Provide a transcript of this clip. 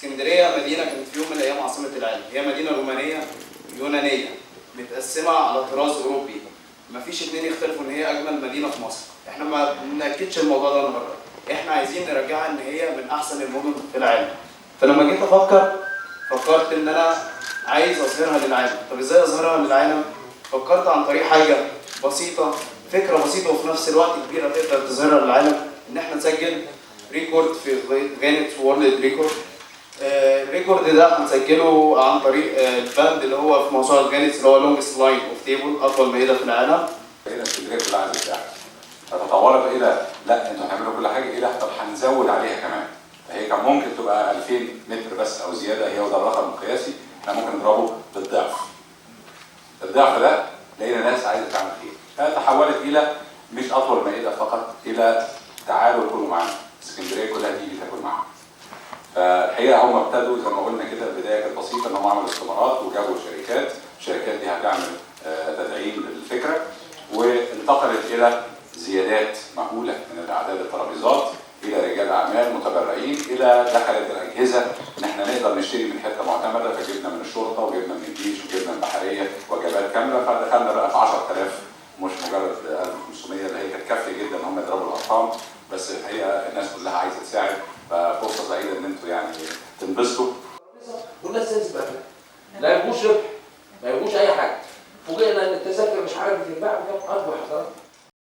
اسكندريه مدينه كانت في يوم من الايام عاصمه العالم، هي مدينه رومانيه يونانيه متقسمه على طراز اوروبي. مفيش اتنين يختلفوا ان هي اجمل مدينه في مصر. احنا ما بنأكدش الموضوع ده النهارده، احنا عايزين نرجعها ان هي من احسن المدن في العالم. فلما جيت افكر فكرت ان انا عايز اظهرها للعالم. طب ازاي اظهرها للعالم؟ فكرت عن طريق حاجه بسيطه، فكره بسيطه وفي نفس الوقت كبيره تقدر تظهرها للعالم، ان احنا نسجل ريكورد في غينيس وورلد ريكورد. الريكورد ده هنسجله عن طريق الباند اللي هو في موسوعه غينيس اللي هو لونجست لاين اوف تيبل، اطول مائده في العالم. هنا اسكندريه كلها عايزه تساعد، فتطورت الى لا انتوا هتعملوا كل حاجه، الى طب هنزود عليها كمان. فهي كان ممكن تبقى 2000 متر بس او زياده، هي وده الرقم القياسي، احنا ممكن نضربه بالضعف. الضعف ده لقينا ناس عايزه تعمل ايه؟ فتحولت الى مش اطول مائده فقط، الى تعالوا كلوا معانا، اسكندريه كلها تيجي تاكل معانا. فالحقيقه هم ابتدوا زي ما قلنا كده، البدايه كانت بسيطه، ان هم عملوا استثمارات وجابوا شركات، الشركات دي هتعمل تدعيم للفكره، وانتقلت الى زيادات مهوله من اعداد الترابيزات، الى رجال اعمال متبرعين، الى دخلت الاجهزه ان احنا نقدر نشتري من حته معتمده، فجبنا من الشرطه وجبنا من الجيش وجبنا من البحريه وجبات كامله، فدخلنا بقى في 10000 مش مجرد 1500 اللي هي كانت كافيه جدا ان هم يضربوا الارقام. بس الحقيقه الناس كلها عايزه تساعد، ففرصه سعيده ان انتم يعني تنبسطوا